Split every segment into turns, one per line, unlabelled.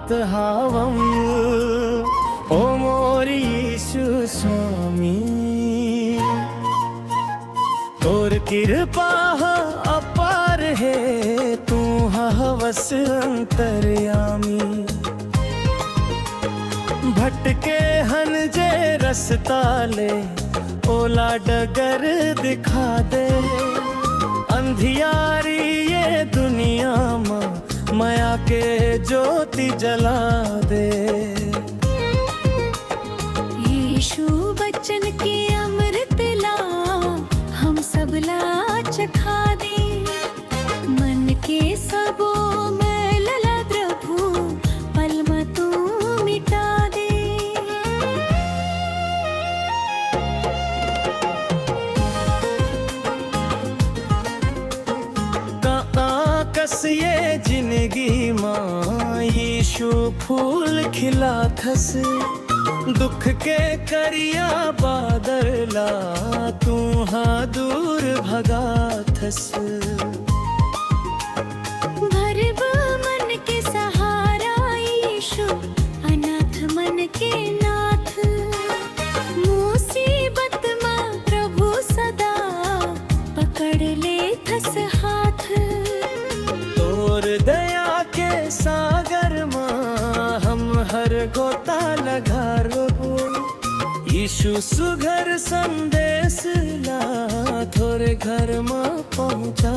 हावम ओ मोर यीशु स्वामी। तोर कृपा अपार है तू हवस अंतर्यामी। भटके हन जे रस्ता ले ओला डगर दिखा दे। अंधियारी ये दुनिया में माया के ज्योति जला दे।
यीशु बच्चन के अमृत ला हम सब ला चखा दे। मन के सबो मैल ला प्रभु पल में तू मिटा दे।
कस ये जिंदगी माँ यीशु फूल खिला थस। दुख के करिया बादला तू हाँ दूर भगा थस।
भरब मन के सहारा यीशु अनाथ मन के नाथ। मुसीबत में प्रभु सदा पकड़ ले थस हाथ।
तोर दया के सागर माँ हम हर गोता लगा रोबो। यीशु सुघर संदेश ला थोरे घर में पहुँचा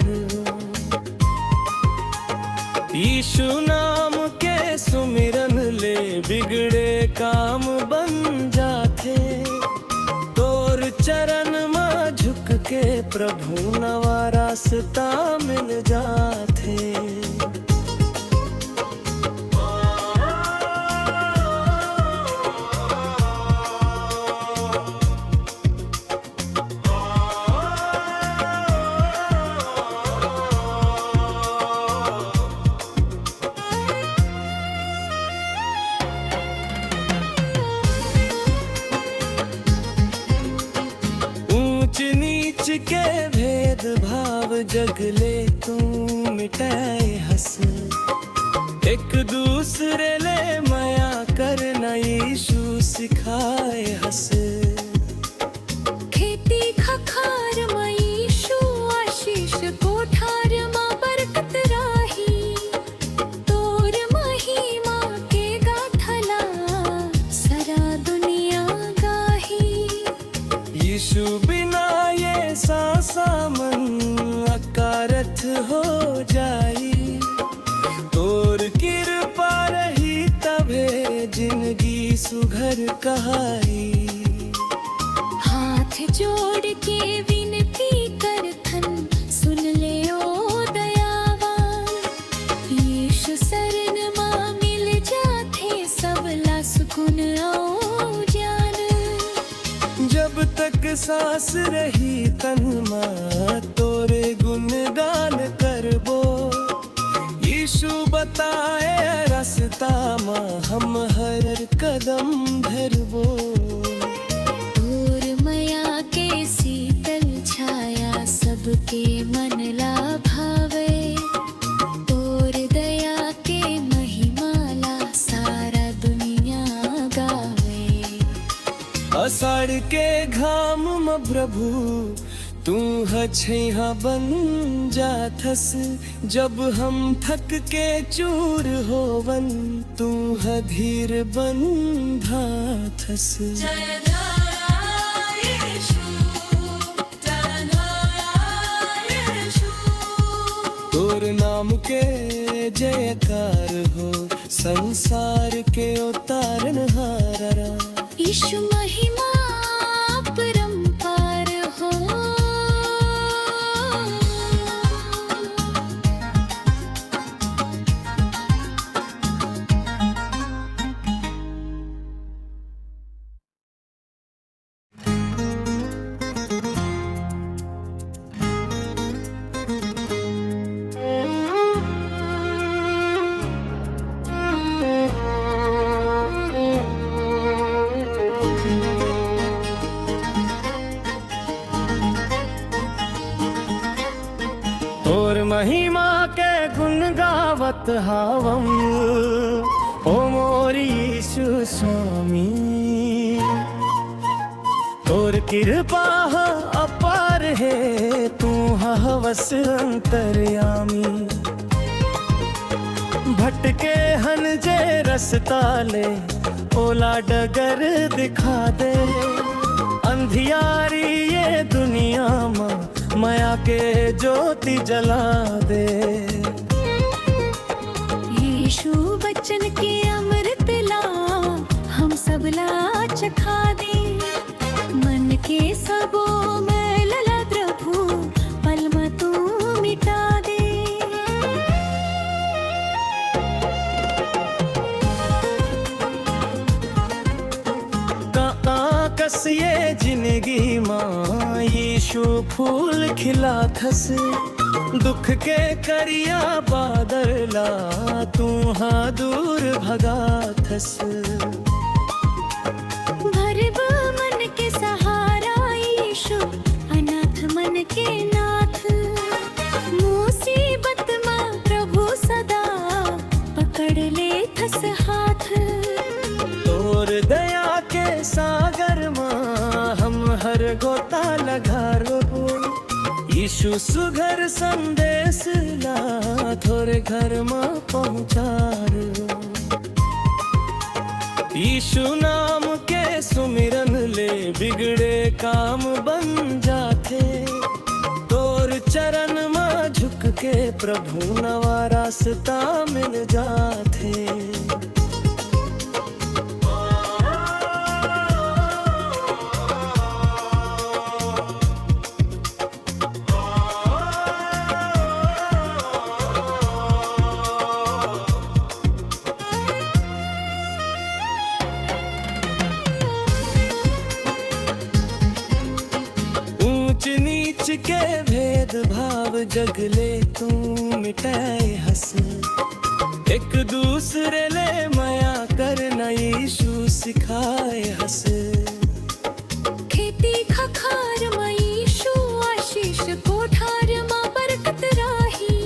रो। यीशु नाम के सुमिरन ले बिगड़े काम बन जाते। तोर चरण में झुक के प्रभु नवा रास्ता मिल जाते। ऊंच नीच के भेद भाव जगले तू मिटाए हंस। एक दूसरे ले माया करना यीशु सिखाए हंस।
खेती खखार में यीशु आशीष कोठार में बरकत राही। तोर महिमा के गाथला सारा दुनिया गाही।
यीशु बिना ये सांसा मन अकारथ हो जाई। तोर कृपा रही तभे जिंदगी सुघर कहाई।
हाथ जोड़ के विनती करथन सुन ले ओ दयावान। यीशु शरण मां मिल जाथे सबला सुकून ओ ज्ञान।
जब तक सांस रही तन मां तोरे गुणगान करबो। यीशु बताए रास्ता मां हम हर कदम धरबो।
तोर माया के शीतल छाया सबके मन ला भावे। तोर दया के महिमा ला सारा दुनिया गावे।
अषाढ़ के घाम में प्रभु तू हछैहा बन जाथस। जब हम थक के चूर होवन तू धीर बन धाथस। तोर नाम के जयकार हो संसार के उतारन हारा।
यीशु महिमा परंपार हो।
महिमा के गुण गावत हावम ओ मोरी यीशु स्वामी। तोर कृपा अपार है तू हवस अंतर्यामी। भटके हन जे रस्ता ले ओला डगर दिखा दे। अंधियारी ये दुनिया माया के ज्योति जला दे।
यीशु बच्चन के अमृत ला हम सब ला चखा दे। मन के सबो मैल ला प्रभु पल में तू मिटा दे।
कस ये जिंदगी माँ यीशु फूल खिला थस। दुख के करिया बादला तू हाँ दूर भगा थस।
भरब मन के सहारा यीशु अनाथ मन के नाथ। मुसीबत में प्रभु सदा पकड़ ले थस हाथ।
तोर दया के सागर माँ हम हर गोता लगा रोबो। यीशु सुघर संदेश ला थोरे घर में पहुँचार। यीशु नाम के सुमिरन ले बिगड़े काम बन जाते। तोर चरण में झुक के प्रभु नवा रास्ता मिल जाते। ऊंच नीच के भेदभाव जगले तू मिटाए हंस। एक दूसरे ले माया करना यीशु सिखाए हंस।
खेती खखार में यीशु आशीष कोठार में बरकत राही।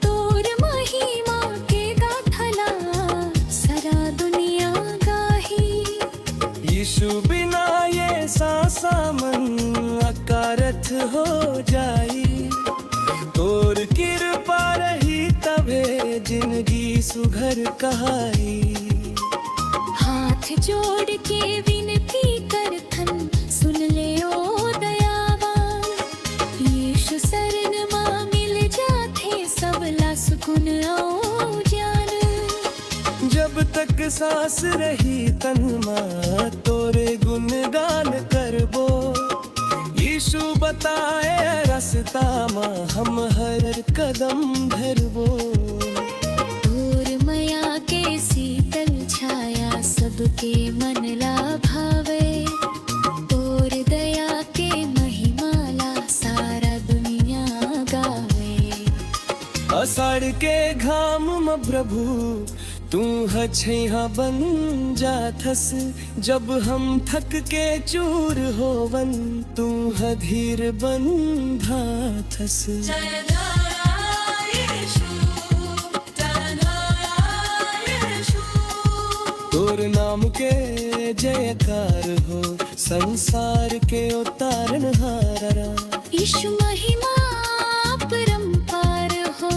तोर महिमा के गाथला सारा दुनिया गाही।
यीशु बिना ये सांसा मन अकारथ हो जाई। तोर कृपा रही तबे जिंदगी सुघर कहाई।
हाथ जोड़ के विनती करथन सुन ले ओ दयावान। यीशु शरण मां मिल जाथे सबला सुकून ओ ज्ञान।
जब तक सांस रही तन मां तोरे गुणगान करबो। यीशु बताए रास्ता मां हम हर कदम धरबो।
तोर माया के शीतल छाया सबके मन ला भावे। तोर दया के महिमा ला सारा दुनिया गावे।
अषाढ़ के घाम में प्रभु तू हछैहा बन जाथस। जब हम थक के चूर होवन तू धीर बन धाथस। तोर नाम के जयकार हो संसार के उतारन हारा।
यीशु महिमा परंपार हो।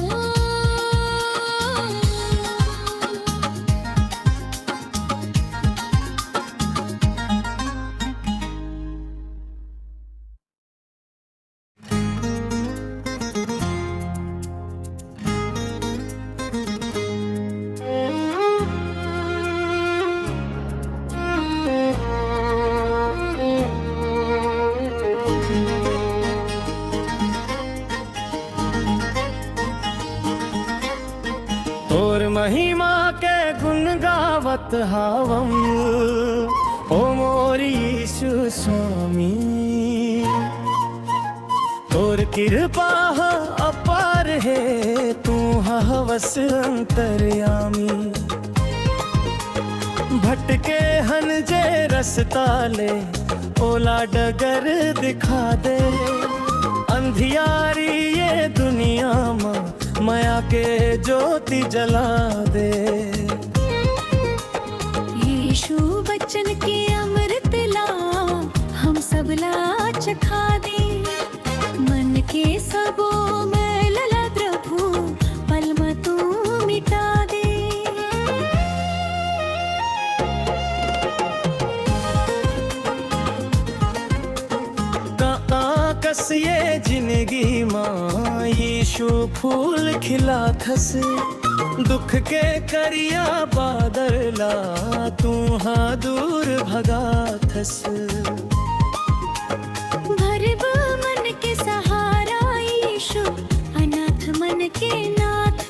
तोर महिमा के गुण गावत हावम ओ मोरी यीशु स्वामी। तोर कृपा अपार है तू हवस अंतर्यामी। भटके हन जे रस्ता ले ओला डगर दिखा दे। अंधियारी ये दुनिया माया के ज्योति जला दे।
यीशु बच्चन के अमृत ला हम सब ला चखा दे। मन के सबो मैल ला प्रभु पल में तू मिटा दे।
कस ये जिंदगी माँ यीशु फूल खिला थस। दुख के करिया बादला तू हाँ दूर भगा थस।
भरब मन के सहारा यीशु अनाथ मन के नाथ।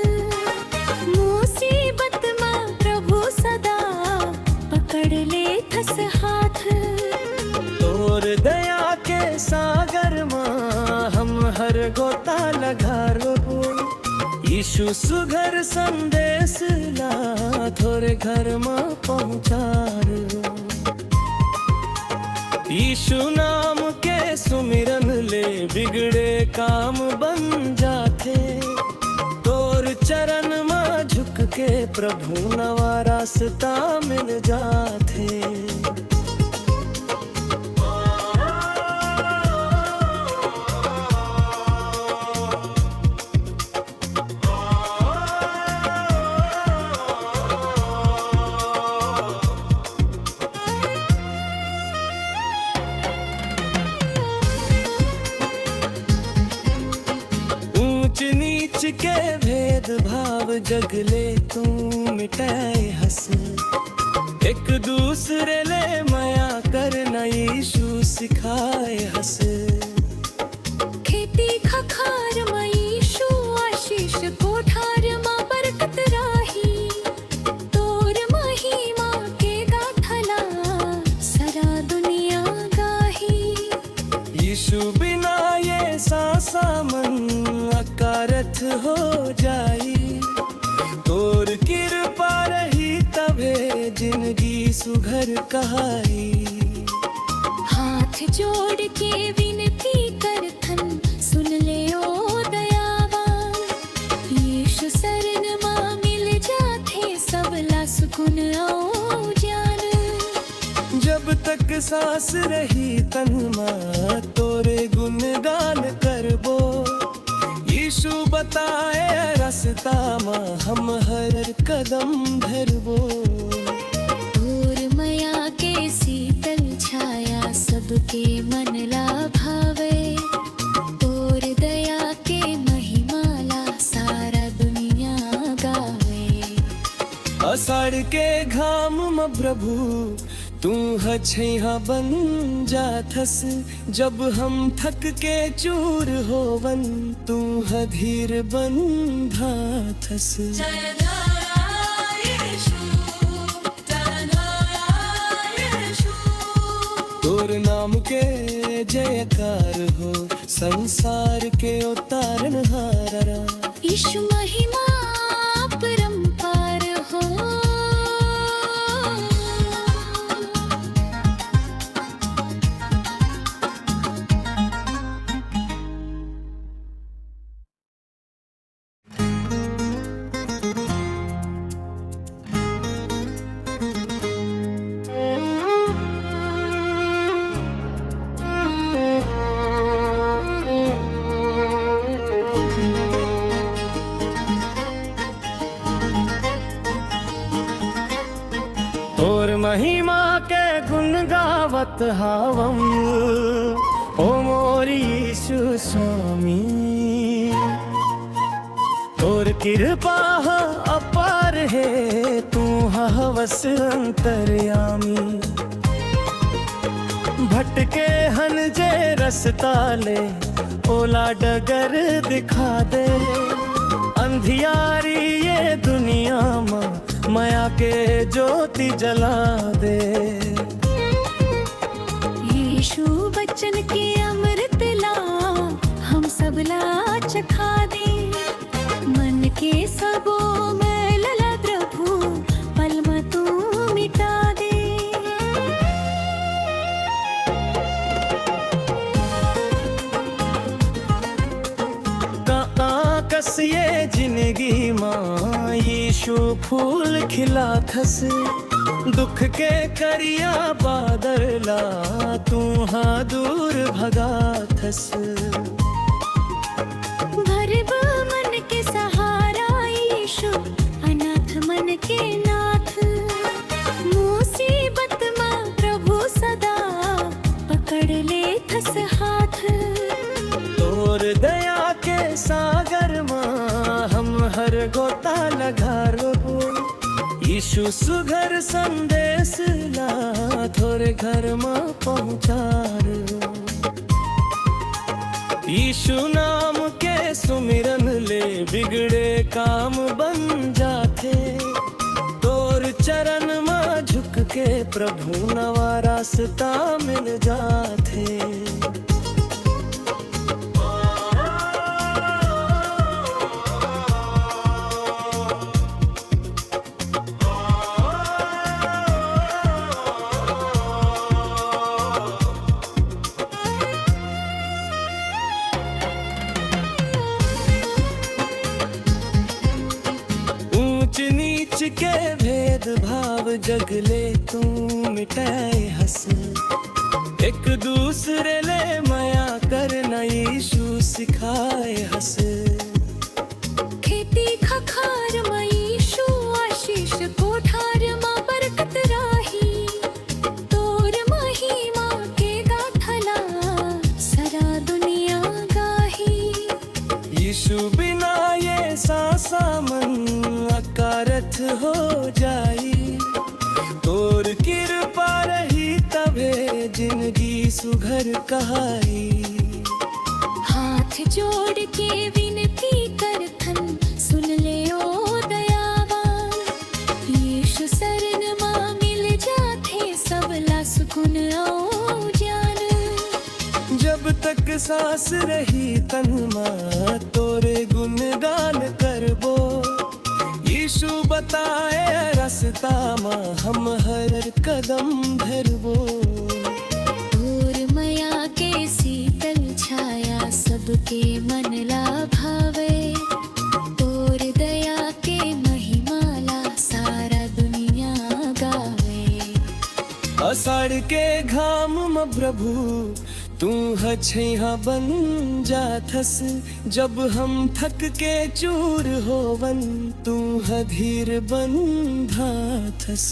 मुसीबत में प्रभु सदा पकड़ ले थस हाथ।
तोर दया के सागर माँ हम हर गोता लगा रो। यीशु सुघर संदेश ला थोरे घर में पहुँचा रो। यीशु नाम के सुमिरन ले बिगड़े काम बन जाते। तोर चरण में झुक के प्रभु नवा रास्ता मिल जाते। ऊंच नीच के भेद भाव जगले तू मिटाए हंस। एक दूसरे ले माया करना यीशु सिखाए हंस।
खेती खखार में यीशु आशीष कोठार में बरकत राही। तोर महिमा के गाथला सारा दुनिया गाही।
यीशु बिना ये सांसा मन अकारथ हो जाई। तोर कृपा रही तबे जिंदगी सुघर कहाई।
हाथ जोड़ के विनती करथन सुन ले ओ दयावान। यीशु शरण मां मिल जाथे सबला सुकुन ओ जान।
जब तक सांस रही तन मां तोरे गुणगान करबो। यीशु बताए रास्ता मां हम हर कदम धरबो।
दूर मया के शीतल छाया सबके मन ला भावे। तोर दया के महिमा ला सारा दुनिया गावे।
अषाढ़ के घाम में प्रभु तू हछैहा बन जाथस। जब हम थक के चूर होवन तू धीर बन धाथस। तोर नाम के जयकार हो संसार के उतारन हारा।
यीशु महिमा परंपार हो।
तोर महिमा के गुण गावत हावम ओ मोरी यीशु स्वामी। तोर कृपा अपार है तू हवस अंतर्यामी। भटके हन जे रस्ता ले ओला डगर दिखा दे। अंधियारी ये दुनिया में माया के ज्योति जला दे।
यीशु बच्चन के अमृत ला हम सब ला चखा दे। मन के सबो मैल ला प्रभु पल में तू मिटा दे।
कस ये जिंदगी माँ यीशु फूल खिला थस दुख के करिया बादला तू हाँ दूर भगा थस
भरब मन के सहारा यीशु अनाथ मन के नाथ मुसीबत माँ प्रभु सदा पकड़ ले थस हाथ
तोर दया के सागर माँ हम हर गोता लगा रोबो यीशु सुघर संदेश ला थोरे घर माँ पहुँचार यीशु नाम के सुमिरन ले बिगड़े काम बन जाते तोर चरण माँ झुक के प्रभु नवा रास्ता मिल जाते ऊंच नीच के भेदभाव जगले तू मिटाए हंस एक दूसरे ले माया करना यीशु सिखाए हंस
खेती खखार माँ यीशु आशीष कोठार माँ बरकत राही तोर महिमा के गाथला सारा दुनिया गाही
यीशु बिना ये सांसा मन अकारथ हो जाई तोर कृपा रही तबे जिंदगी सुघर कहाई
हाथ जोड़ के विनती करथन सुन ले ओ दयावान यीशु शरण माँ मिल जाथे सबला सुकुन ओ ज्ञान
जब तक सांस रही तन माँ तोरे गुणगान करबो यीशु बताए रास्ता माँ हम हर कदम धरबो
दूर माया के शीतल छाया सबके मन ला भावे तोर दया के महिमाला सारा दुनिया गावे
अषाढ़ के घाम में प्रभु तू हछैया बन जाथस जब हम थक के चूर होवन तू धीर बन धाथस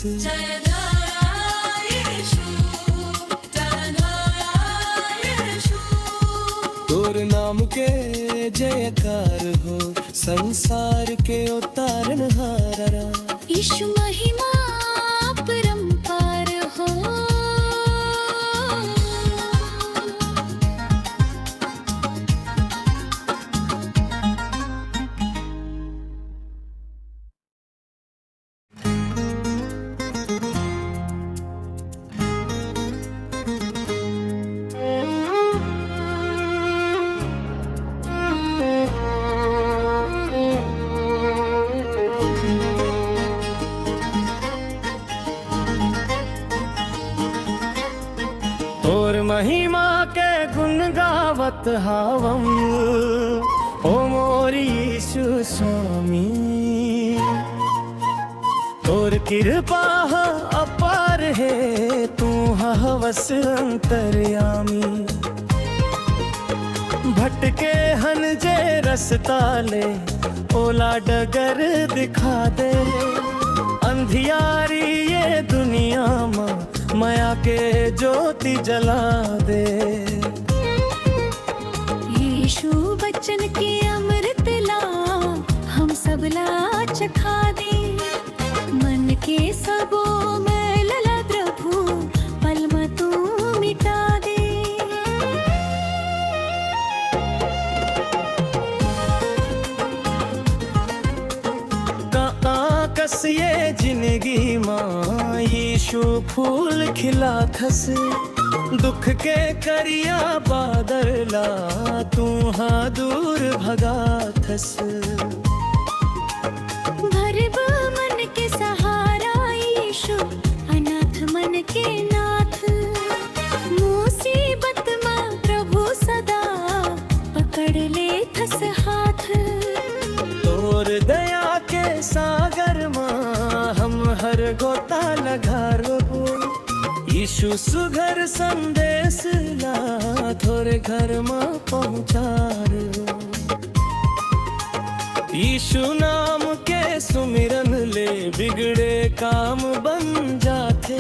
तोर नाम के जयकार हो संसार के उतारन हारा
यीशु महिमा परंपार हो
तोर महिमा के गुण गावत हावम ओ मोर यीशु स्वामी तोर कृपा अपार है तू हवस अंतर्यामी भटके हन जे रस्ता ले ओला डगर दिखा दे अंधियारी ये दुनिया माया के ज्योति जला दे
यीशु बच्चन के अमृत ला हम सबला चखा दे मन के सबो मैल ला प्रभु पल में तू मिटा दे
कस ये जिंदगी माँ यीशु फूल खिला थस दुख के करिया बादला तू हाँ दूर भगा थस
भरब मन के सहारा यीशु अनाथ मन के नाथ मुसीबत माँ प्रभु सदा पकड़ ले थस हाथ
यीशु सुघर संदेश ला थोरे घर में पहुँचार। यीशु नाम के सुमिरन ले बिगड़े काम बन जाते।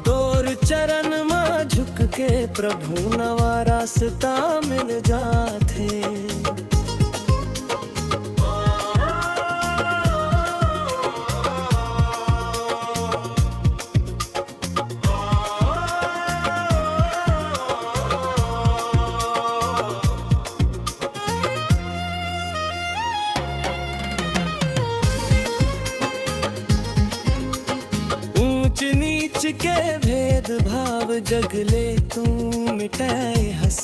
तोर चरण में झुक के प्रभु नवा रास्ता मिल जाते। ऊंच नीच के भेदभाव जगले तू मिटाए हंस।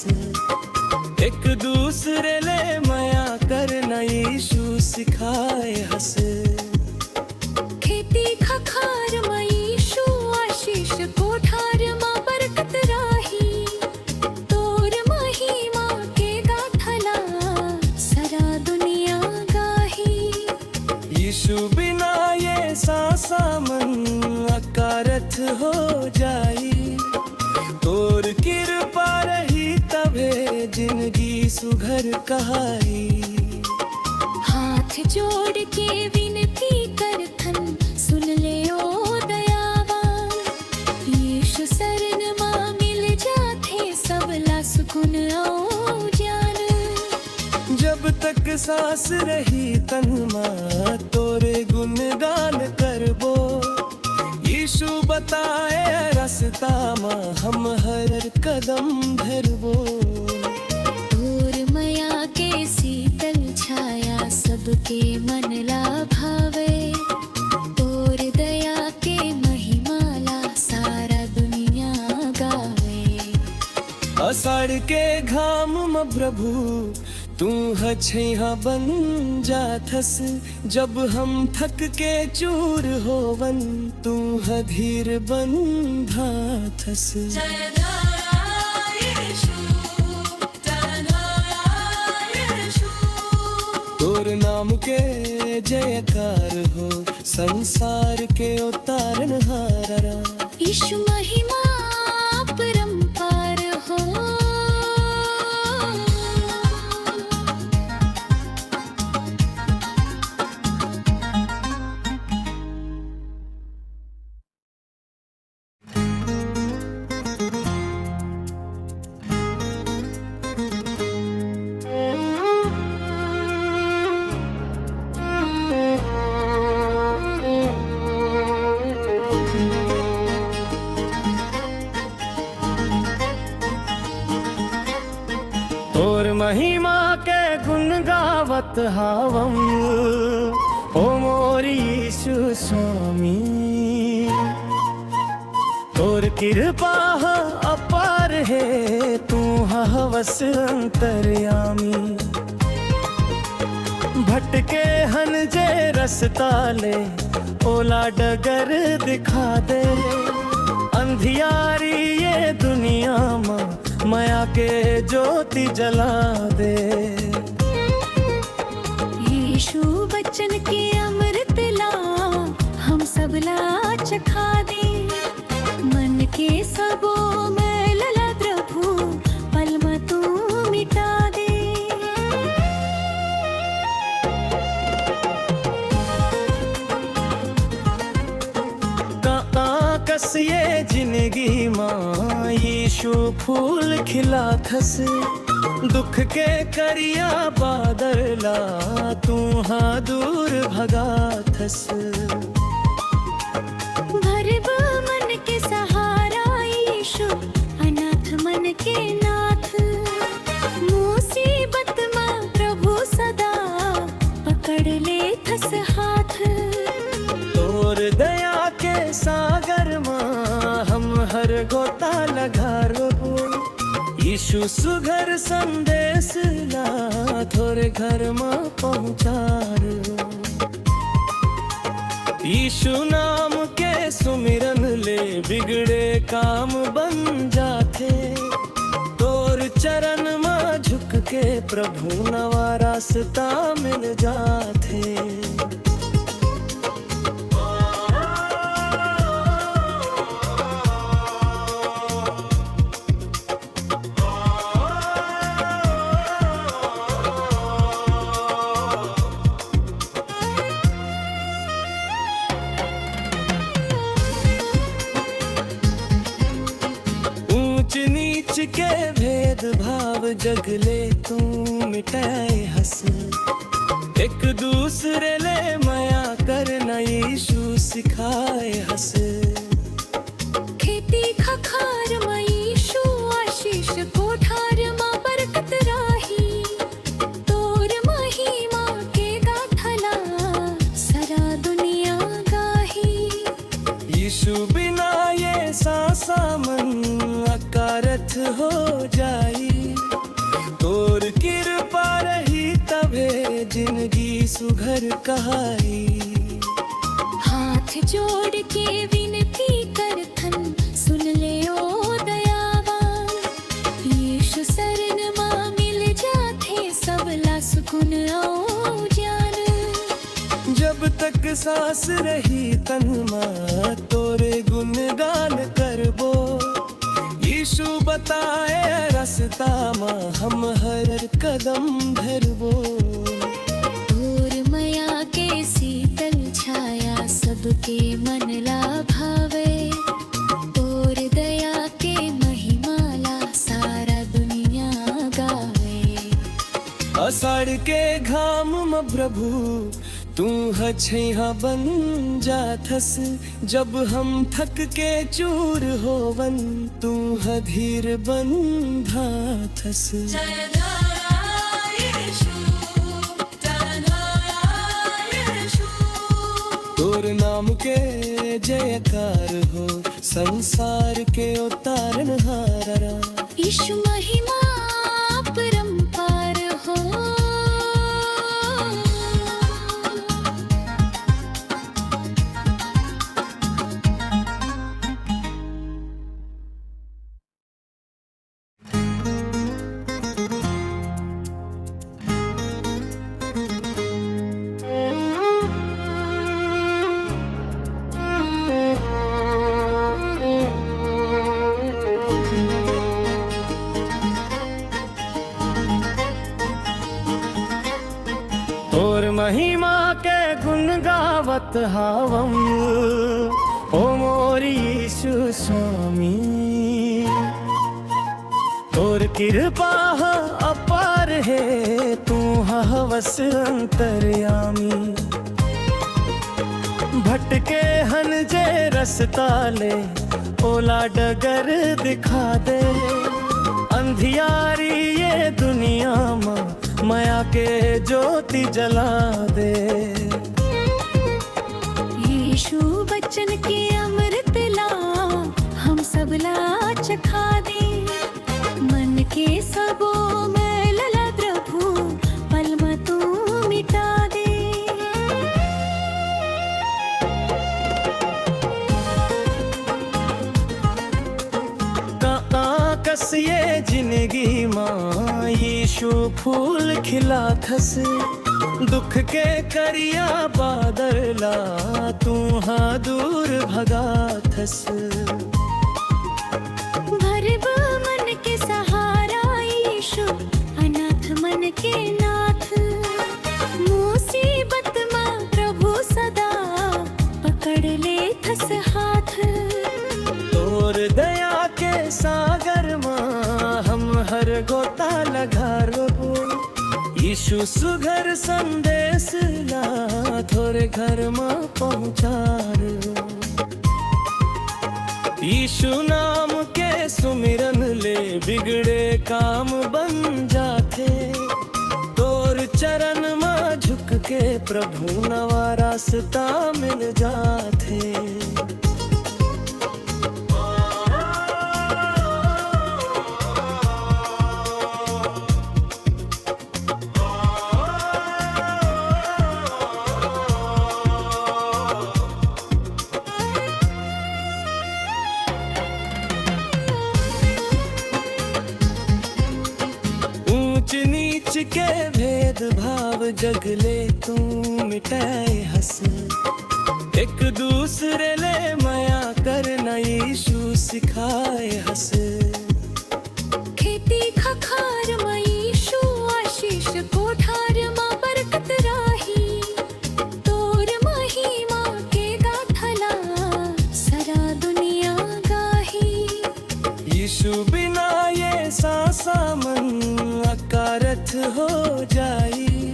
एक दूसरे ले माया करना यीशु सिखाए हंस।
खेती खखार में यीशु आशीष कोठार में बरकत राही। तोर महिमा के गाथला सारा दुनिया गाही।
यीशु बिना ये सांसा मन अकारथ हो जाई। तोर कृपा रही तबे जिंदगी सुघर कहाई।
हाथ जोड़ के विनती करथन सुन ले ओ दयावान। यीशु शरण मां मिल जाथे सबला सुकून ओ ज्ञान।
जब तक सांस रही तन मां तोरे गुणगान करबो। यीशु बताए रास्ता मां हम हर कदम धरबो।
तोर माया के शीतल छाया सबके मन ला भावे। तोर दया के महिमा ला सारा दुनिया गावे।
अषाढ़ के घाम में प्रभु तू हछैया बन जाथस। जब हम थक के चूर होवन तू धीर बन धाथस। तोर नाम के जयकार हो संसार के उतारन हारा।
यीशु महिमा परंपार हो।
तोर महिमा के गुण गावत हावम ओ मोर यीशु स्वामी। तोर कृपा अपार है तू हवस अंतर्यामी। भटके हन जे रस्ता ले ओला डगर दिखा दे। अंधियारी ये दुनिया में माया के ज्योति जला दे।
यीशु बच्चन के अमृत ला हम सब ला चखा दे। मन के सबो मैल ला प्रभु पल में तू मिटा दे।
कस ये जिंदगी मां यीशु फूल खिला थस। दुख के करिया बादला तू हाँ दूर भगा थस।
भरब मन के सहारा यीशु अनाथ मन के नाथ। मुसीबत में प्रभु सदा पकड़ ले थस हाथ।
तोर दया के सागर मां हम हर गोता लगा रोबो। यीशु सुघर संदेश ला थोरे घर में पहुँचार। यीशु नाम के सुमिरन ले बिगड़े काम बन जाते। तोर चरण में झुक के प्रभु नवा रास्ता मिल जाते। के भेद भाव जगले तू मिटाए हंस एक दूसरे ले माया करना यीशु सिखाए हंस
खेती खखार मा यीशु आशीष कोठार मा बरकत राही तोर महिमा के गाथला सारा दुनिया गाही
यीशु बिना ये सांसा मन अकारथ हो जाई तोर कृपा रही तबे जिंदगी सुघर कहाई
हाथ जोड़ के विनती करथन सुन ले ओ दयावान यीशु शरण मा मिल जाथे सबला सुकून ओ ज्ञान
जब तक सांस रही तन मां तोरे गुणगान करबो यीशु बताए रास्ता मां हम हर कदम धरबो
तोर माया के शीतल छाया सबके मन ला भावे तोर दया के महिमाला सारा दुनिया गावे
अषाढ़ के घाम में प्रभु तू हछैहा बन जाथस जब हम थक के चूर होवन तू धीर बन धाथस तोर नाम के जयकार हो संसार के उतारन हारा
यीशु महिमा परंपार हो
तोर महिमा के गुण गावत हावम ओ मोर यीशु स्वामी तोर कृपा अपार है तू हवस अंतर्यामी भटके हन जे रस्ता ले ओला डगर दिखा दे अंधियारी ये दुनिया माया के ज्योति जला दे
यीशु बच्चन के अमृत ला हम सब ला चखा दे मन के सबो मैल ला प्रभु पल में तू मिटा दे
कस ये जिंदगी माँ यीशु फूल खिला थस दुख के करिया बादला तू हाँ दूर भगा थस
भरब मन के सहारा यीशु अनाथ मन के नाथ मुसीबत में प्रभु सदा पकड़ ले थस हाथ
तोर दया के सागर माँ हम हर गोता लगा रोबो यीशु सुघर संदेश ला थोरे घर में पहुँचा यीशु नाम के सुमिरन ले बिगड़े काम बन जाते तोर चरण में झुक के प्रभु नवा रास्ता मिल जाते के भेद भाव जगले तू मिटाए हंस एक दूसरे ले माया करना यीशु सिखाए हंस
खेती खखार मा यीशु आशीष कोठार मा बरकत राही तोर महिमा के गाथला सारा दुनिया गाही
यीशु बिना ये सांसा मन अकारथ हो जाई।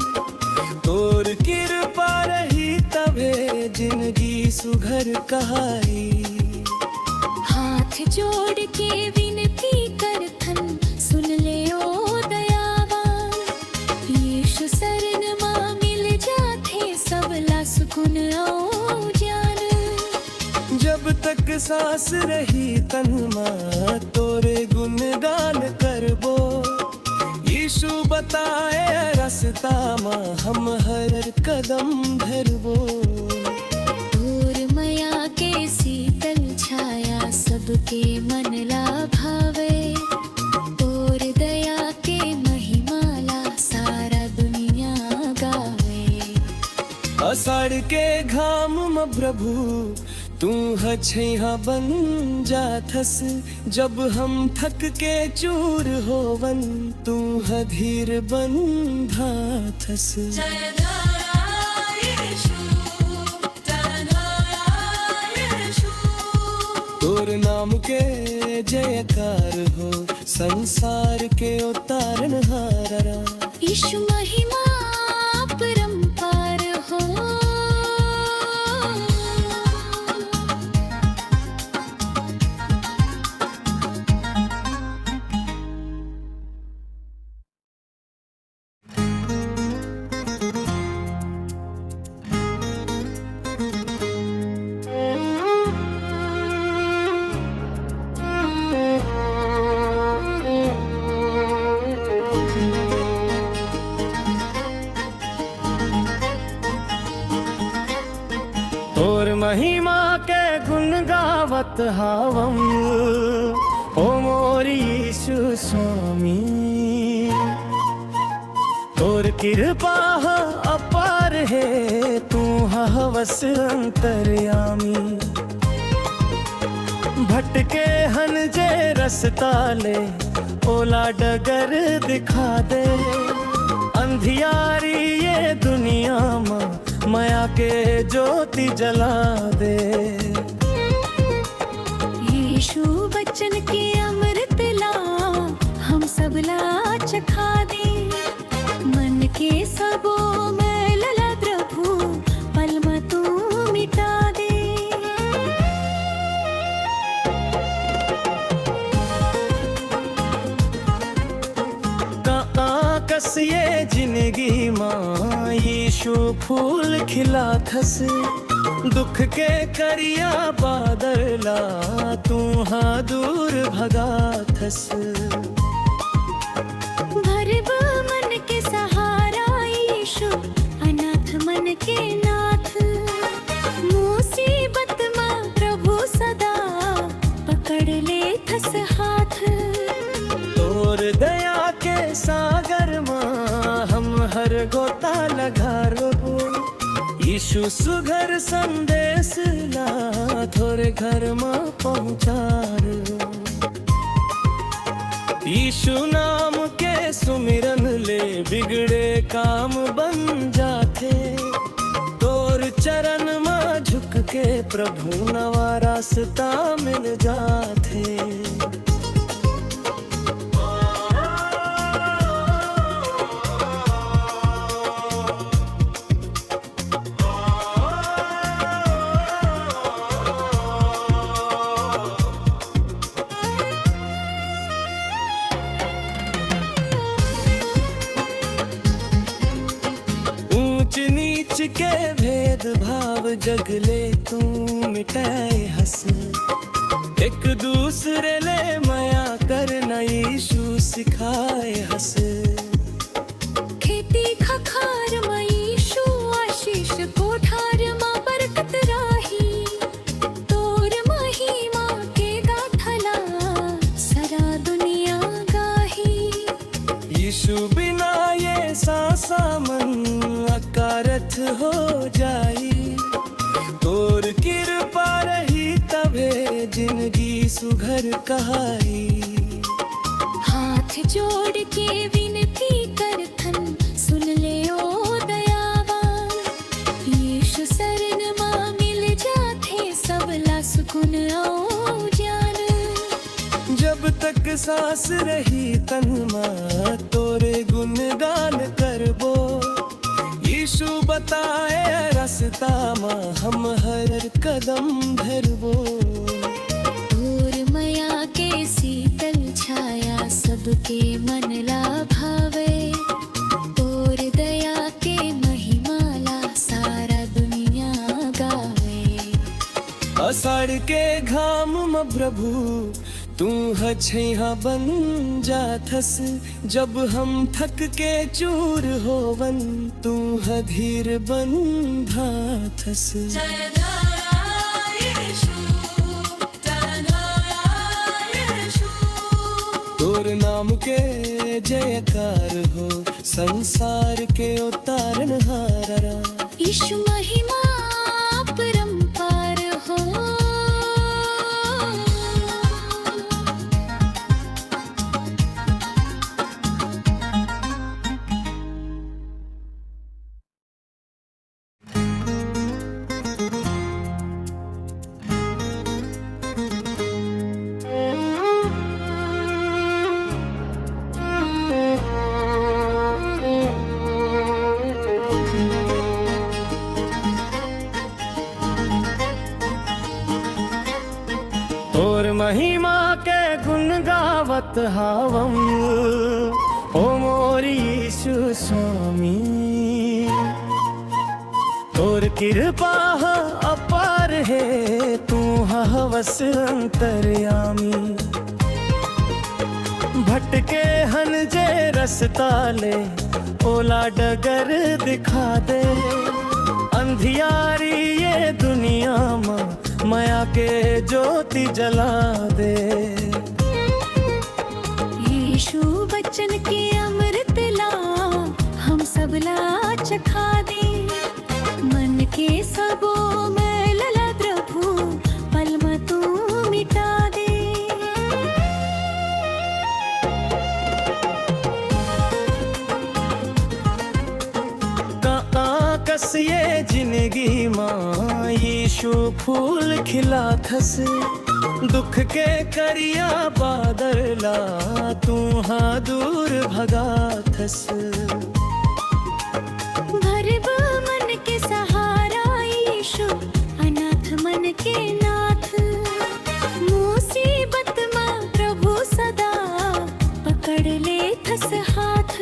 तोर कृपा रही तबे जिंदगी सुघर कहाई।
हाथ जोड़ के विनती करथन सुन ले ओ दयावान। यीशु शरण मां मिल जाथे सबला सुकुन ओ ज्ञान।
जब तक सांस रही तन मां तोरे गुणगान करबो। यीशु बताए रास्ता मां हम हर कदम धरबो।
तोर माया के शीतल छाया सबके मन ला भावे। तोर दया के महिमाला सारा दुनिया गावे।
अषाढ़ के घाम में प्रभु तू हछैहा बन जाथस। जब हम थक के चूर होवन तू धीर बन धाथस। तोर नाम के जयकार हो संसार के उतारन हारा।
यीशु महिमा परंपार हो।
तोर महिमा के गुण गावत हावम ओ मोरी यीशु स्वामी। तोर कृपा अपार है तू हवस अंतर्यामी। भटके हन जे रस्ता ले ओला डगर दिखा दे। अंधियारी ये दुनिया माया के ज्योति जला दे।
यीशु बच्चन के अमृत ला हम सब ला चखा दे। मन के सबो मैल ला प्रभु पल में तू मिटा दे।
कस ये जिंदगी माँ यीशु फूल खिलाथस। दुख के करिया बादला तू हाँ दूर भगाथस।
भरब मन के सहारा यीशु अनाथ मन के नाथ। मुसीबत में प्रभु सदा पकड़ ले थस हाथ।
तोर दया के सागर माँ हम हर गोता लगा रोबो। यीशु सुघर संदेश ला थोरे घर में पहुँचा रो। यीशु नाम के सुमिरन ले बिगड़े काम बन जाते। तोर चरण में झुक के प्रभु नवा रास्ता मिल जाते। ऊंच नीच के भेदभाव जगले तू मिटाए हंस। एक दूसरे ले माया करना यीशु सिखाए हंस।
खेती खखार में यीशु आशीष कोठार में बरकत राही। तोर महिमा के गाथला सारा दुनिया गाही।
यीशु बिना ये सांसा मन अकारथ हो जाई। तोर कृपा रही तबे जिंदगी सुघर कहाई।
हाथ जोड़ के विनती करथन सुन ले ओ दयावान। यीशु शरण मां मिल जाथे सबला सुकुन ओ ज्ञान।
जब तक सांस रही तन मां तोरे गुणगान करबो। यीशु बताए रास्ता मां हम हर कदम धरबो।
तोर मया के शीतल छाया सबके मन ला भावे। तोर दया के महिमाला सारा दुनिया गावे।
अषाढ़ के घाम में प्रभु तू हछैहा बन जाथस। जब हम थक के चूर होवन तू धीर बन धाथस। तोर नाम के जयकार हो संसार के उतारन हारा।
यीशु महिमा परंपार हो।
तोर महिमा के गुण गावत हावम ओ मोर यीशु स्वामी। तोर कृपा अपार है तू हवस अंतर्यामी। भटके हन जे रस्ता ले ओला डगर दिखा दे। अंधियारी ये दुनिया मां माया के ज्योति जला दे।
यीशु बच्चन के अमृत ला हम सब ला चखा दे। मन के सबो मैल ला प्रभु पल में तू मिटा दे।
कस ये जिंदगी मां यीशु फूल खिलाथस। दुख के करिया बादला तू हाँ दूर भगाथस।
भरब मन के सहारा यीशु अनाथ मन के नाथ। मुसीबत में प्रभु सदा पकड़ ले थस हाथ।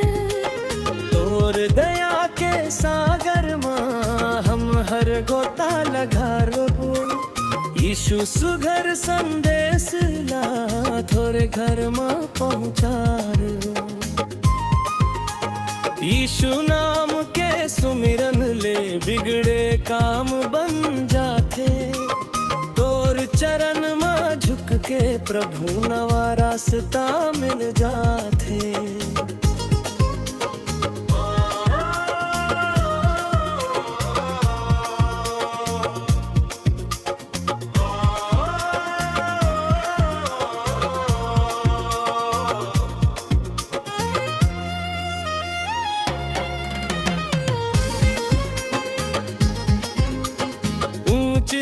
तोर दया के सागर मां हम हर गोता लगा रोबो। यीशु सुघर संदेश ला थोरे घर में पहुंचा रो। यीशु नाम के सुमिरन ले बिगड़े काम बन जाते। तोर चरण में झुक के प्रभु नवा रास्ता मिल जाते।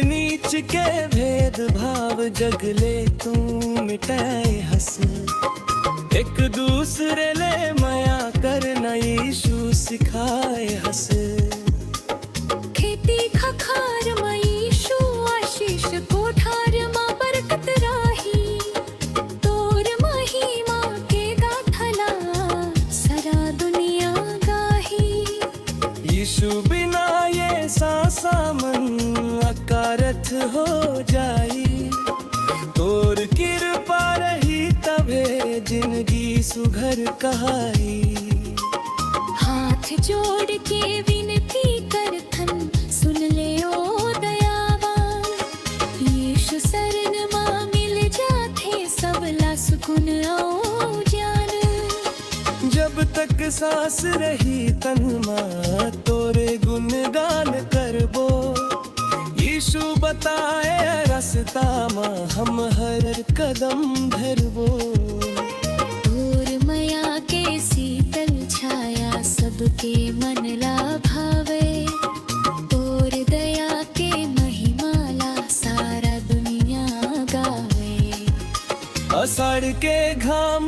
नीच के भेदभाव जगले तू मिटाए हंस। एक दूसरे ले माया करना यीशु सिखाए हंस।
खेती खखार में यीशु आशीष कोठार में बरकत राही। तोर महिमा के गाथला सारा दुनिया गाही।
यीशु बिना ये सांसा मन अकारथ हो जाई। तोर कृपा रही तबे जिंदगी सुघर कहाई।
हाथ जोड़ के विनती करथन सुन ले ओ दयावान। यीशु शरण मां मिल जाथे सबला सुकून ओ जान।
जब तक सांस रही तन मां तोरे गुणगान करबो। यीशु बताए रास्ता मां हम हर कदम धरबो।
तोर मया के शीतल छाया सबके मन ला भावे। तोर दया के महिमाला सारा दुनिया गावे।
अषाढ़ के घाम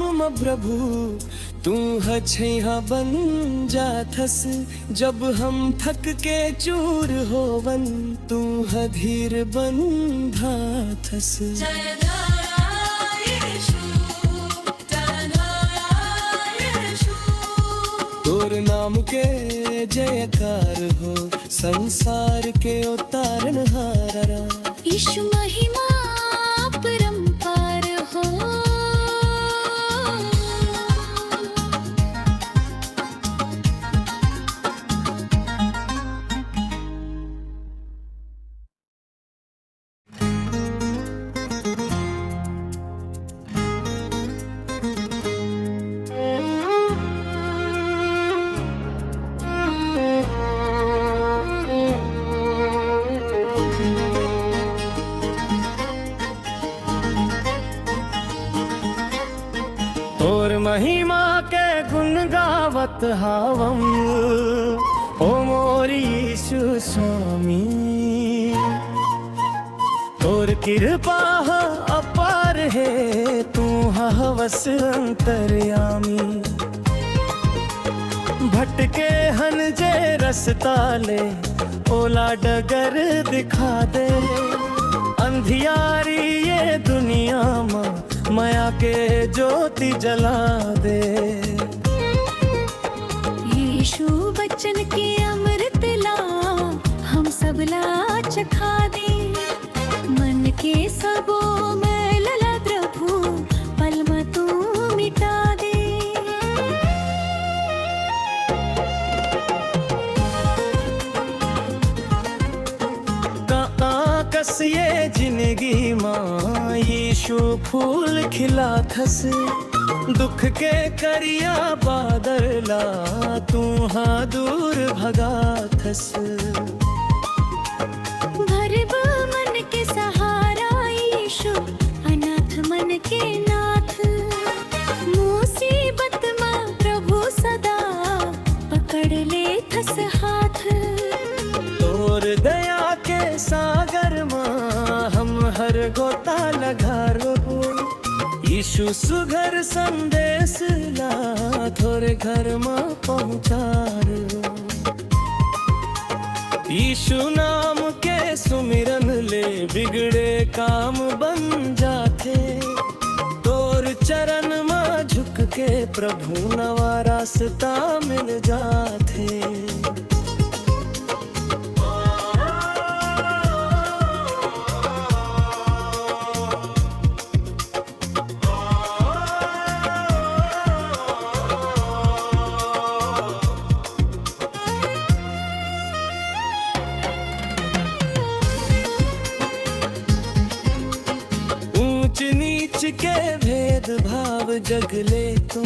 प्रभु तू हछैहा बन जाथस जब हम थक के चूर होवन तू धीर बन धाथस तोर नाम के जयकार हो संसार के उतारन हारा
यीशु महिमा परंपार हो
तोर महिमा के गुण गावत हावम ओ मोर यीशु स्वामी तोर कृपा अपार है तू हवस अंतर्यामी भटके हन जे रस्ता ले ओला डगर दिखा दे अंधियारी ये दुनिया माया के ज्योति जला दे
यीशु बच्चन के अमृत ला हम सब ला चखा दे मन के सबो मैल ला प्रभु पल में तू मिटा दे
कस ये जिंदगी माँ यीशु फूल खिला थस दुख के करिया बादला तू हाँ दूर भगा थस
भरब मन के सहारा यीशु अनाथ मन के नाथ मुसीबत में प्रभु सदा पकड़ ले थस हाथ
तोर दया के सागर माँ हम हर गोता लगा रो यीशु सुघर संदेश ला थोरे घर में पहुँचा यीशु नाम के सुमिरन ले बिगड़े काम बन जाते तोर चरण में झुक के प्रभु नवा रास्ता मिल जाते नीच के भेद भाव जगले तू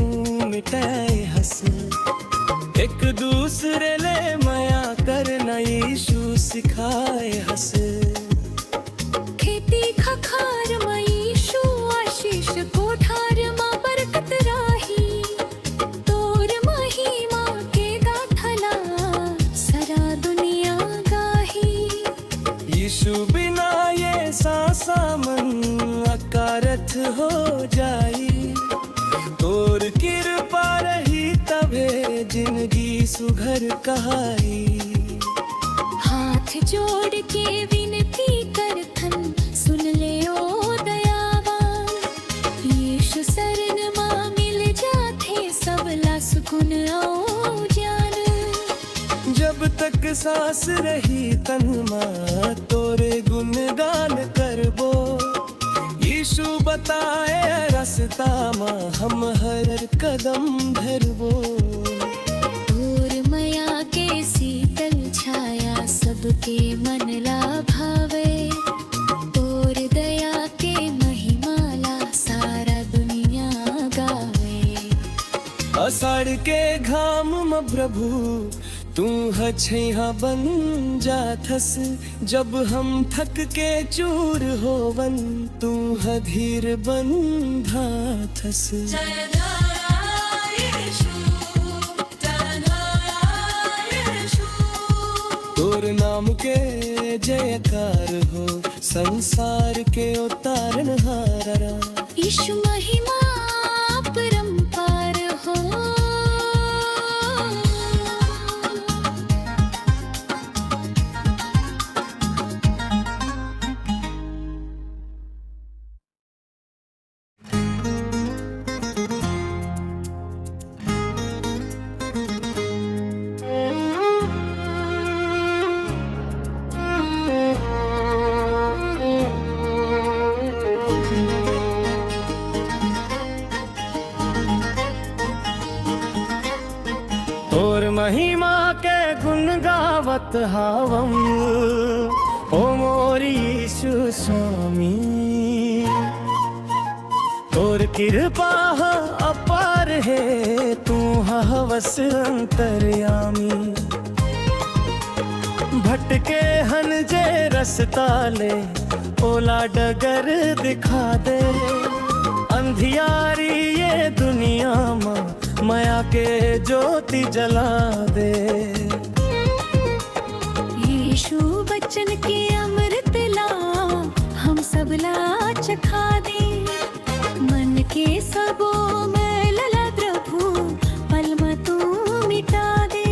मिटाए हंस एक दूसरे ले माया करना यीशु सिखाए हंस
खेती खखार में यीशु आशीष कोठार में बरकत राही तोर महिमा के गाथला सारा दुनिया गाही
यीशु बिना ये सांसा मन अकारथ हो जाई तोर कृपा रही तबे जिंदगी सुघर कहाई
हाथ जोड़ के विनती करथन सुन ले ओ दयावान यीशु शरण मां मिल जाथे सबला सुकून ओ जान
जब तक सांस रही तन मां तोरे गुणगान करबो यीशु बताए रास्ता मां हम हर कदम धरबो
तोर माया के शीतल छाया सबके मन ला भावे तोर दया के महिमा ला सारा दुनिया गावे
अषाढ़ के घाम में प्रभु तू हछैहा बन जाथस जब हम थक के चूर होवन तू धीर बन धाथस तोर नाम के जयकार हो संसार के उतारन हारा
यीशु महिमा परम
और महिमा के गुण गावत हावम ओ मोरी यीशु स्वामी। और कृपा अपार है तू हवस अंतर्यामी। भटके हन जे रस्ता ले ओला डगर दिखा दे। अंधियारी ये दुनिया मां माया के ज्योति जला दे।
यीशु बच्चन के अमृत ला हम सब ला चखा दे। मन के सबो मैल ला प्रभु पल में तू मिटा दे।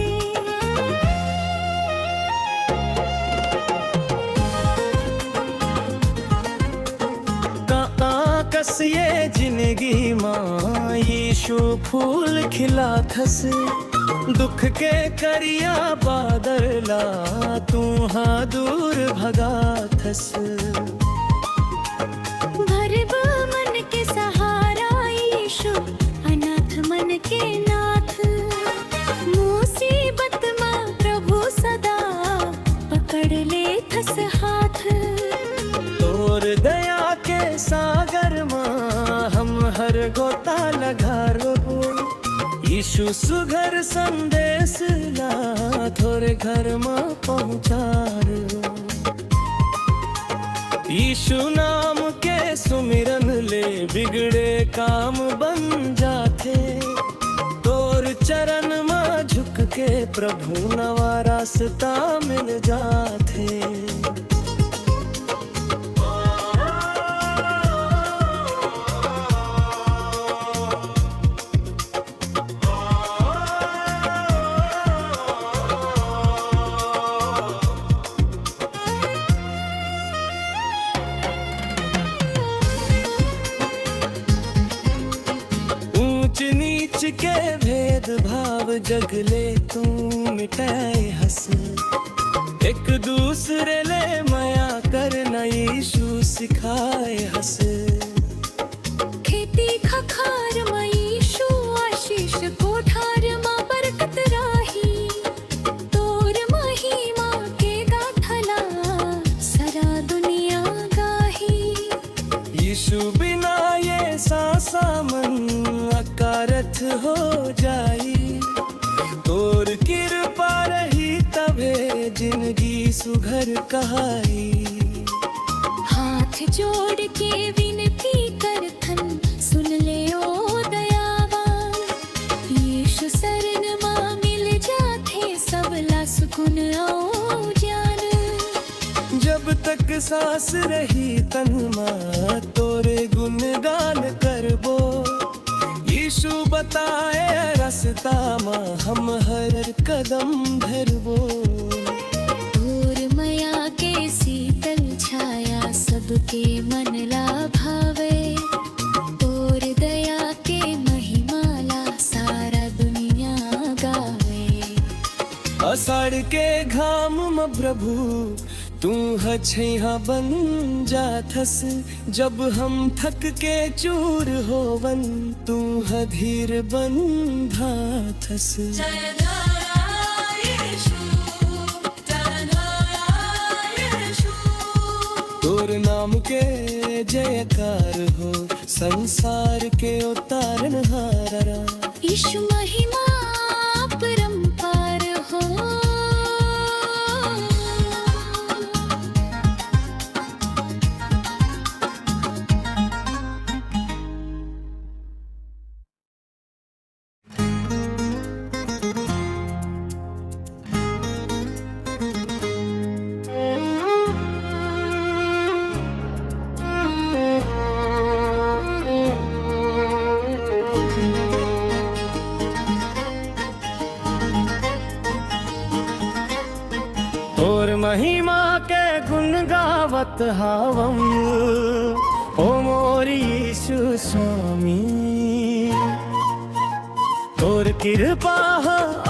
कस ये जिंदगी मां यीशु फूल खिला थस। दुख के करिया बादला तू हाँ दूर भगा थस।
भरब मन के सहारा यीशु अनाथ मन के नाथ। मुसीबत में प्रभु सदा पकड़ ले थस हाथ।
तोर दया के सागर मां हम हर गोता लगा रो। यीशु सुघर संदेश ला थोरे घर में पहुंचा रो। यीशु नाम के सुमिरन ले बिगड़े काम बन जाते। तोर चरण में झुक के प्रभु नवा रास्ता मिल जाते। ऊंच नीच के भेद भाव जगले तू मिटाए हंस। एक दूसरे ले माया करना यीशु सिखाए हंस।
खेती खखार में यीशु आशीष कोठार में बरकत राही। तोर महिमा के गाथला सारा दुनिया गाही।
यीशु बिना ये सांसा मन अकारथ हो जाई। तोर कृपा रही तबे जिंदगी सुघर कहाई।
हाथ जोड़ के विनती करथन सुन ले ओ दयावान। यीशु शरण मां मिल जाथे सबला सुकून ओ जान।
जब तक सांस रही तन मां तोरे गुणगान करबो। यीशु बताए रास्ता मां हम हर कदम धरबो।
तोर माया के शीतल छाया सबके मन ला भावे। तोर दया के महिमा ला सारा दुनिया गावे।
अषाढ़ के घाम में प्रभु तू हछैहा बन जाथस। जब हम थक के चूर होवन तू धीर बन धाथस। तोर नाम के जयकार हो संसार के उतारन हारा।
यीशु महिमा परंपार हो।
और महिमा के गुण गावत हावम ओ मोरी यीशु स्वामी। और कृपा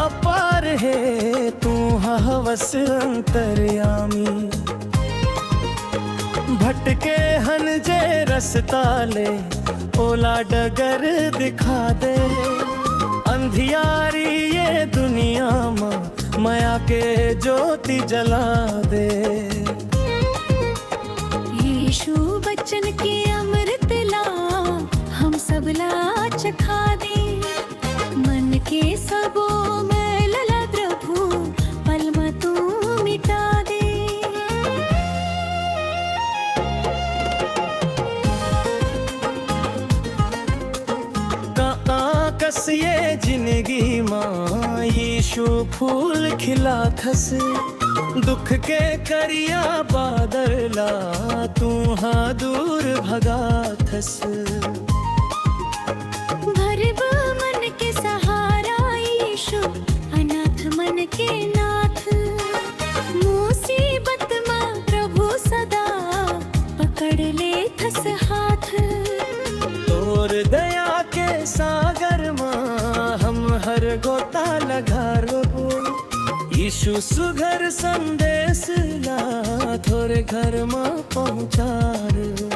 अपार है तू हवस अंतर्यामी। भटके हन जे रस्ता ले ओला डगर दिखा दे। अंधियारी ये दुनिया माया के ज्योति जला दे।
यीशु बच्चन के अमृत ला हम सब ला चखा दे। मन के सबो मैल ला प्रभु पल में तू मिटा दे।
कस ये जिंदगी माँ यीशु फूल खिला थस। दुख के करिया बादला तू हाँ दूर भगा थस।
भरब मन के सहारा यीशु अनाथ मन के नाथ। मुसीबत में प्रभु सदा पकड़ ले थस हाथ।
तोर दया के सागर माँ हम हर गोता लगा रो। यीशु सुघर संदेश ला थोरे घर में पहुँचा रो।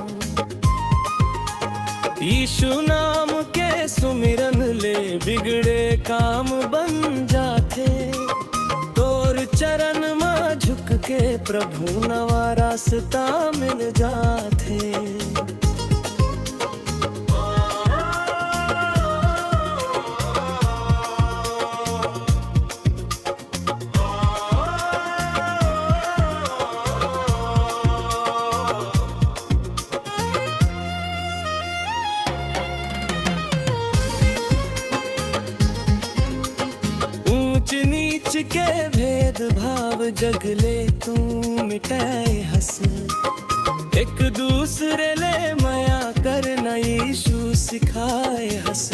यीशु नाम के सुमिरन ले बिगड़े काम बन जाते। तोर चरण में झुक के प्रभु नवा रास्ता मिल जाते। ऊंच नीच के भेद भाव जगले तू मिटाए हंस। एक दूसरे ले माया करना यीशु सिखाए हंस।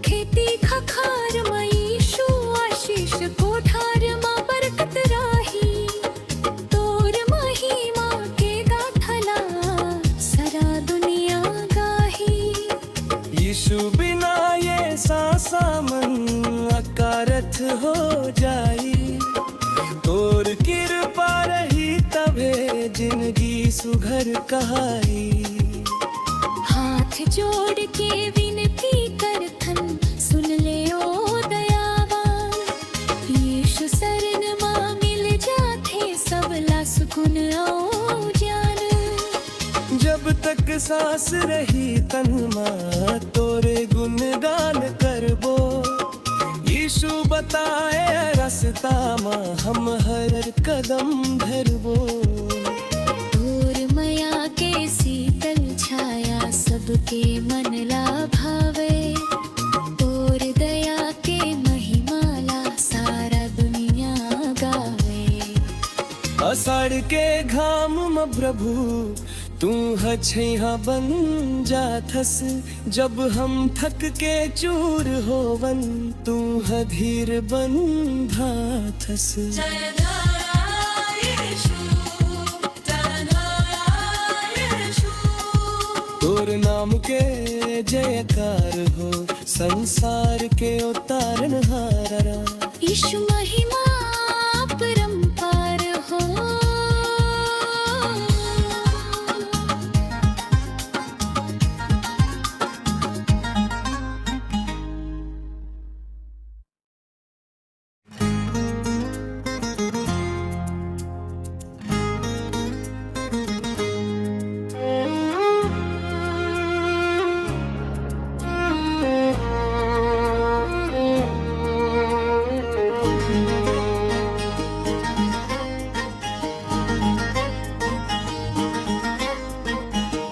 खेती खखार में यीशु आशीष कोठार में बरकत राही। तोर महिमा के गाथला सारा दुनिया गाही।
यीशु बिना ये सांसा मन अकारथ हो जाई। तोर कृपा रही तबे जिंदगी सुघर कहाई।
हाथ जोड़ के विनती करथन सुन ले ओ दयावान। यीशु शरण मां मिल जाथे सबला सुकून ओ जान।
जब तक सांस रही तन मां तोरे गुणगान करबो। यीशु बताए रास्ता मां हम हर कदम धरबो।
तोर माया के शीतल छाया सबके मन ला भावे। तोर दया के महिमा ला सारा दुनिया गावे।
अषाढ़ के घाम में प्रभु तू हछैहा बन जाथस। जब हम थक के चूर होवन तू धीर बन धाथस। तोर नाम के जयकार हो संसार के उतारन हारा।
यीशु महिमा परंपार हो।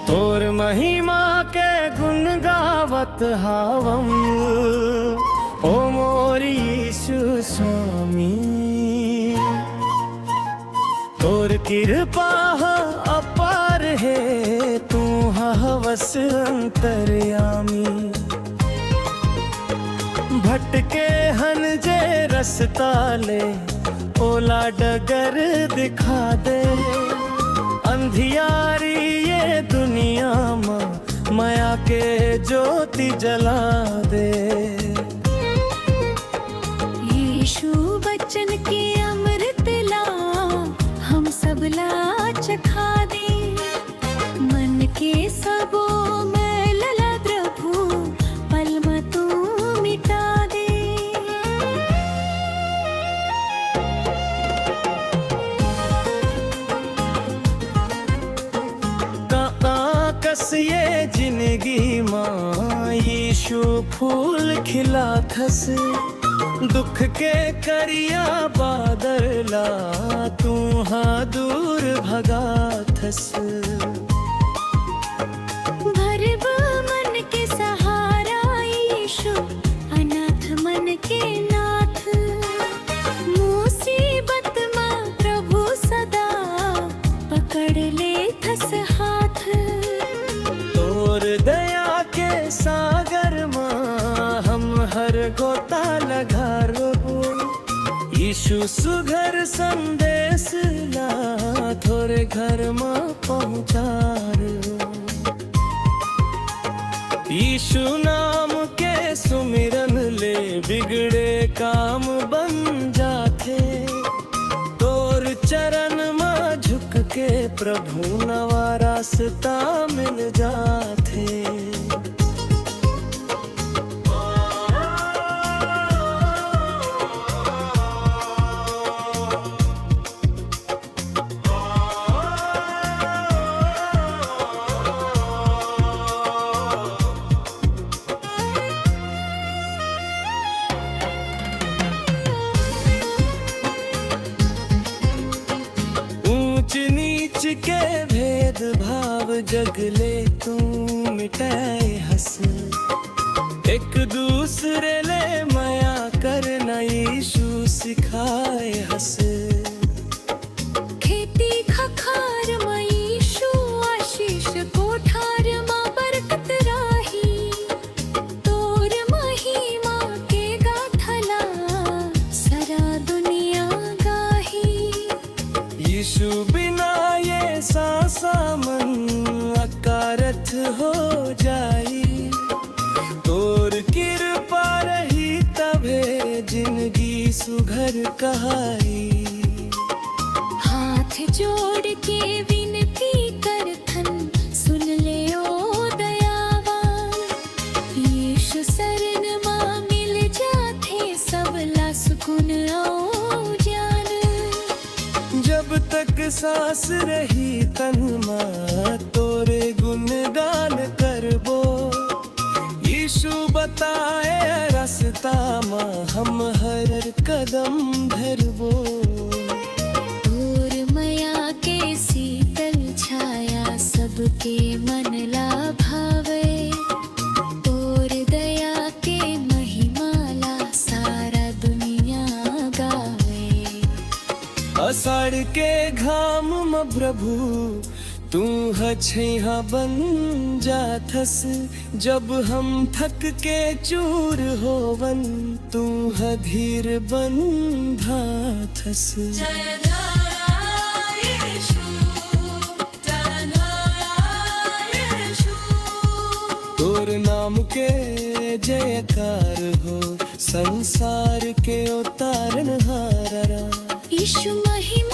तोर महिमा के गुण गावत हावम ओ मोर यीशु स्वामी। तोर कृपा अपार है तू हवस अंतर्यामी। भटके हन जे रस्ता ले ओला डगर दिखा दे। अंधियारी ये दुनिया में माया के ज्योति जला दे।
यीशु बच्चन के अमृत ला हम सब ला चखा दे। मन के सबो मैल ला प्रभु पल में तू मिटा दे।
फूल खिला थस, दुख के करिया बादला तू हाँ दूर भगा थस।
भरब मन के सहारा यीशु, अनाथ मन के नाथ। मुसीबत में प्रभु सदा पकड़ ले थस हाथ।
तोर दया के सागर माँ हम हर गोता लगा रोबो। यीशु सुघर संदेश ला थोरे घर माँ पहुँचा रो। यीशु नाम के सुमिरन ले बिगड़े काम बन जाते। तोर चरण में झुक के प्रभु नवा रास्ता मिल जाते। ऊंच नीच के भेद भाव जगले तू मिटाए हंस। एक दूसरे ले माया करना यीशु सिखाए हंस।
खेती खखार में यीशु आशीष, कोठार में बरकत राही। तोर महिमा के गाथला सारा दुनिया गाही।
यीशु बिना ये सांसा मन अकारथ हो जाई। तोर कृपा रही तभे जिंदगी सुघर कहाई।
हाथ जोड़ के विनती करथन, सुन ले ओ दयावान। यीशु शरण मां मिल जाथे सबला सुकून ओ जान।
जब तक सांस रही तन मां तोरे गुणगान करबो। यीशु बताए रास्ता मां हम हर कदम धरबो।
तोर माया के शीतल छाया सबके मन ला भावे। तोर दया के महिमा ला सारा दुनिया गावे।
अषाढ़ के घाम में प्रभु तू हछैहा बन जाथस। जब हम थक के चूर होवन तू धीर बन धाथस। तोर नाम के जयकार हो, संसार के उतारन हारा।
यीशु महिमा